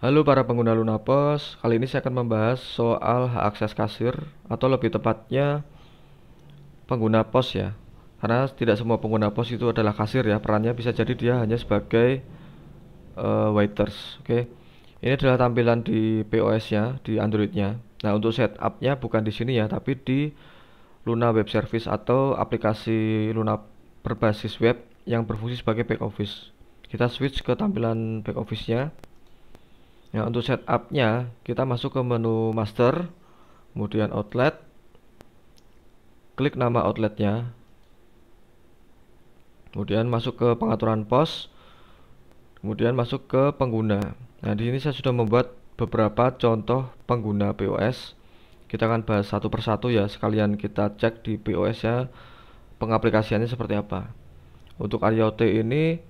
Halo para pengguna Lunapos, kali ini saya akan membahas soal hak akses kasir atau lebih tepatnya pengguna pos ya. Karena tidak semua pengguna pos itu adalah kasir ya, perannya bisa jadi dia hanya sebagai waiters. Oke. Ini adalah tampilan di POS-nya, di Android-nya. Nah, untuk setupnya bukan di sini ya, tapi di Luna Web Service atau aplikasi Luna berbasis web yang berfungsi sebagai back office. Kita switch ke tampilan back office-nya. Ya, untuk setupnya kita masuk ke menu master, kemudian outlet, klik nama outletnya, kemudian masuk ke pengaturan pos, kemudian masuk ke pengguna. Nah, di sini saya sudah membuat beberapa contoh pengguna POS. Kita akan bahas satu persatu ya, sekalian kita cek di POS ya pengaplikasiannya seperti apa. Untuk IoT ini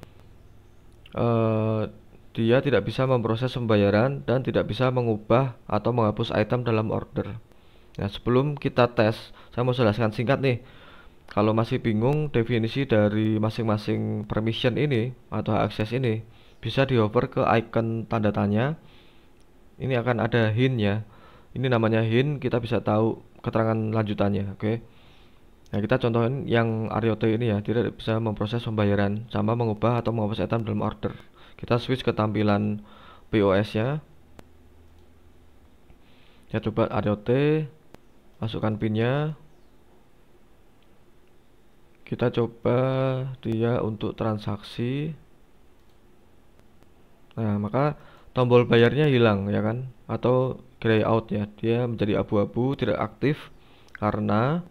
eh, dia tidak bisa memproses pembayaran dan tidak bisa mengubah atau menghapus item dalam order. Nah, sebelum kita tes, saya mau jelaskan singkat nih. Kalau masih bingung definisi dari masing-masing permission ini atau akses ini, bisa di hover ke icon tanda tanya. Ini akan ada hint ya. Ini namanya hint, kita bisa tahu keterangan lanjutannya, oke. Nah, kita contohin yang IoT ini ya, tidak bisa memproses pembayaran sama mengubah atau menghapus item dalam order. Kita switch ke tampilan POS-nya. Ya, coba IoT, masukkan PIN-nya. Kita coba dia untuk transaksi. Nah, maka tombol bayarnya hilang ya kan? Atau gray out ya. Dia menjadi abu-abu, tidak aktif karena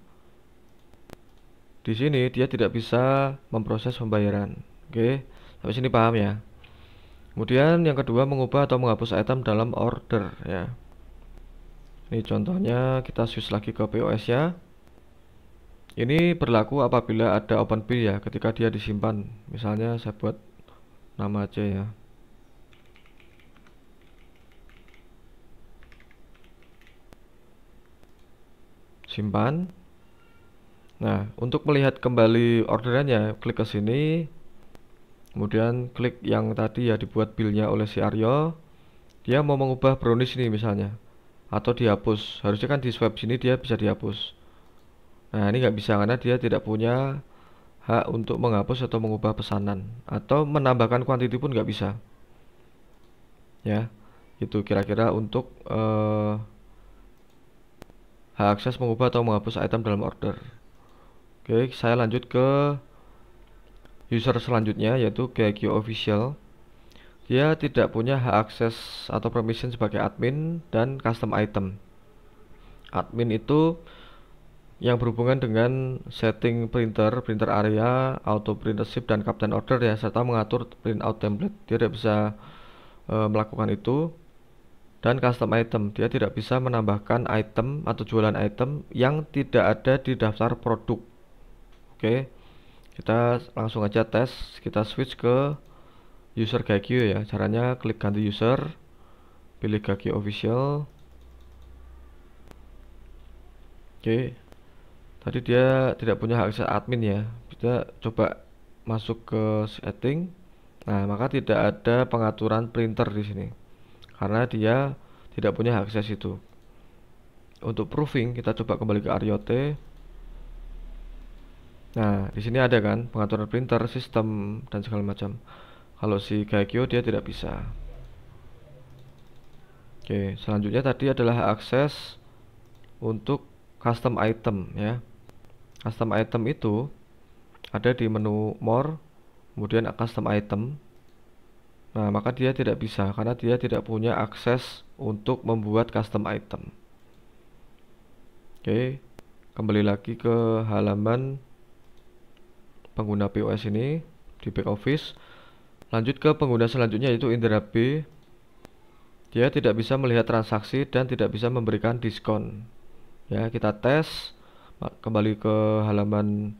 di sini dia tidak bisa memproses pembayaran. Oke, sampai sini paham ya? Kemudian yang kedua mengubah atau menghapus item dalam order ya. Ini contohnya kita switch lagi ke POS ya. Ini berlaku apabila ada open bill ya, ketika dia disimpan. Misalnya saya buat nama aja ya. Simpan. Nah, untuk melihat kembali orderannya, klik ke sini. Kemudian klik yang tadi ya dibuat billnya oleh si Aryo. Dia mau mengubah brownies ini misalnya, atau dihapus. Harusnya kan di swipe sini dia bisa dihapus. Nah, ini nggak bisa karena dia tidak punya hak untuk menghapus atau mengubah pesanan, atau menambahkan quantity pun nggak bisa. Ya, itu kira-kira untuk hak akses mengubah atau menghapus item dalam order. Oke, saya lanjut ke user selanjutnya yaitu GQ Official. Dia tidak punya hak akses atau permission sebagai admin dan custom item. Admin itu yang berhubungan dengan setting printer, printer area, auto printership dan captain order ya, serta mengatur printout template. Dia tidak bisa melakukan itu. Dan custom item, dia tidak bisa menambahkan item atau jualan item yang tidak ada di daftar produk. Oke, kita langsung aja tes. Kita switch ke user GQ ya. Caranya klik ganti user, pilih GQ official. Oke, tadi dia tidak punya hak akses admin ya. Kita coba masuk ke setting. Nah, maka tidak ada pengaturan printer di sini karena dia tidak punya hak akses itu. Untuk proving, kita coba kembali ke IoT. Nah, di sini ada kan pengaturan printer, sistem dan segala macam. Kalau si Gaikyo dia tidak bisa. Oke, selanjutnya tadi adalah hak akses untuk custom item ya. Custom item itu ada di menu more, kemudian custom item. Nah, maka dia tidak bisa karena dia tidak punya akses untuk membuat custom item. Oke, kembali lagi ke halaman pengguna POS ini di back office. Lanjut ke pengguna selanjutnya yaitu Indra B. Dia tidak bisa melihat transaksi dan tidak bisa memberikan diskon. Ya, kita tes kembali ke halaman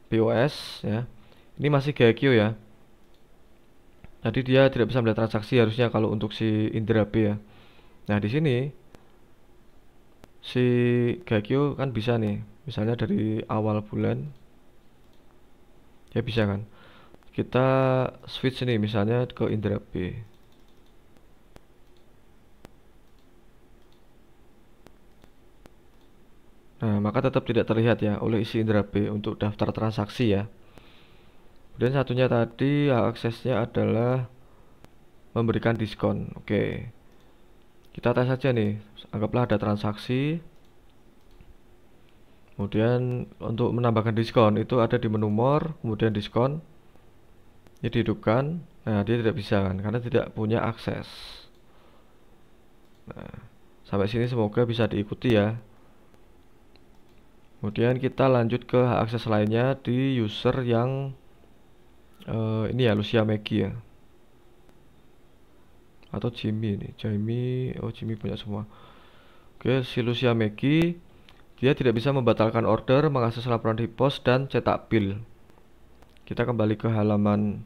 POS ya. Ini masih GQ ya. Tadi dia tidak bisa melihat transaksi harusnya kalau untuk si Indra B ya. Nah, di sini si GQ kan bisa nih. Misalnya dari awal bulan ya bisa kan. Kita switch nih misalnya ke Indra B. Nah, maka tetap tidak terlihat ya oleh isi indera B untuk daftar transaksi ya. Kemudian satunya tadi aksesnya adalah memberikan diskon. Oke, kita tes saja nih. Anggaplah ada transaksi. Kemudian untuk menambahkan diskon itu ada di menu more, kemudian diskon. Ini dihidupkan. Nah, dia tidak bisa kan karena tidak punya akses. Nah, sampai sini semoga bisa diikuti ya. Kemudian kita lanjut ke hak akses lainnya di user yang ini ya, Lucia Maggie ya. Atau Jimmy nih, Jimmy punya semua. Oke, si Lucia Maggie dia tidak bisa membatalkan order, mengakses laporan di pos dan cetak bill. Kita kembali ke halaman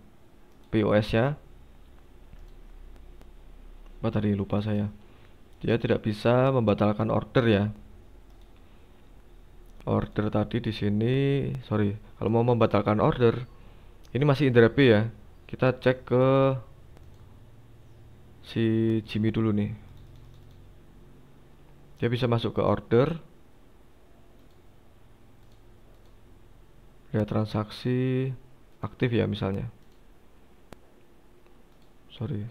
POS ya. Apa tadi lupa saya. Dia tidak bisa membatalkan order ya. Order tadi di sini, sorry, kalau mau membatalkan order, ini masih indera B ya. Kita cek ke si Jimmy dulu nih. Dia bisa masuk ke order. Lihat transaksi aktif ya misalnya. Sorry.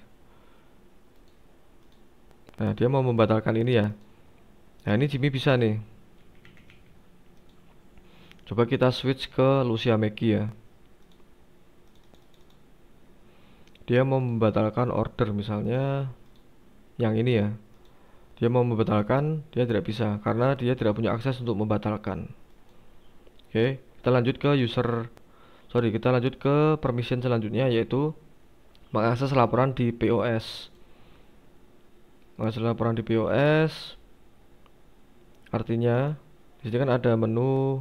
Nah, dia mau membatalkan ini ya. Nah, ini Jimmy bisa nih. Coba kita switch ke Lucia Maggie ya. Dia mau membatalkan order misalnya yang ini ya. Dia mau membatalkan, dia tidak bisa karena dia tidak punya akses untuk membatalkan. Oke, kita lanjut ke kita lanjut ke permission selanjutnya yaitu mengakses laporan di POS. Mengakses laporan di POS artinya di sini kan ada menu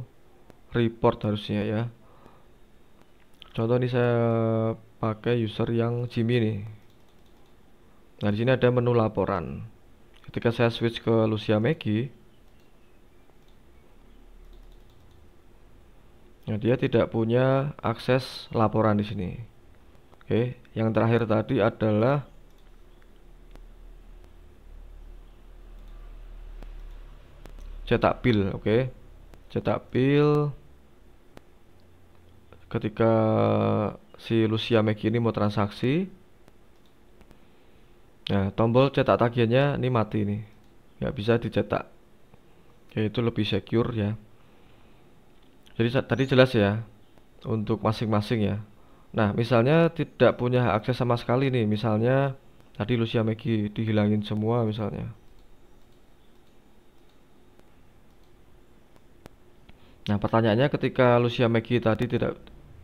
report harusnya ya. Contoh ini saya pakai user yang Jimmy nih. Nah, di sini ada menu laporan. Ketika saya switch ke Lucia Maggie, nah dia tidak punya akses laporan di sini. Oke, yang terakhir tadi adalah cetak bill. Oke, cetak bill. Ketika si Lucia Maggie ini mau transaksi, nah tombol cetak tagihannya ini mati nih, nggak bisa dicetak. Yaitu lebih secure ya. Jadi tadi jelas ya untuk masing-masing ya. Nah, misalnya tidak punya akses sama sekali nih, misalnya tadi Lucia Maggie dihilangin semua misalnya. Nah, pertanyaannya ketika Lucia Maggie tadi tidak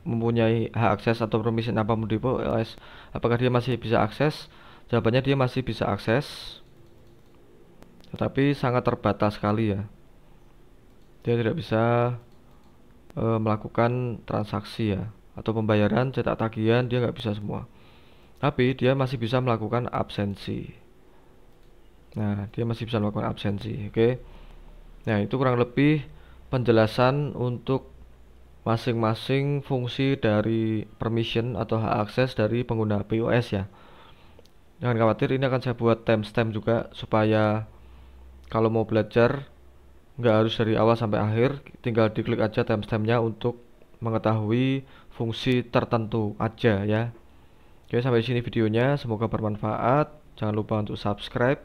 mempunyai hak akses atau permission apapun di POS, apakah dia masih bisa akses? Jawabannya dia masih bisa akses, tetapi sangat terbatas sekali ya. Dia tidak bisa melakukan transaksi ya, atau pembayaran, cetak tagihan, dia nggak bisa semua. Tapi dia masih bisa melakukan absensi. Nah, dia masih bisa melakukan absensi, oke. Nah, itu kurang lebih penjelasan untuk masing-masing fungsi dari permission atau hak akses dari pengguna POS ya. Jangan khawatir, ini akan saya buat timestamp juga supaya kalau mau belajar nggak harus dari awal sampai akhir, tinggal diklik aja timestampnya untuk mengetahui fungsi tertentu aja ya. Oke, sampai sini videonya, semoga bermanfaat. Jangan lupa untuk subscribe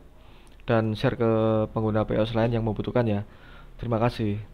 dan share ke pengguna POS lain yang membutuhkan ya. Terima kasih.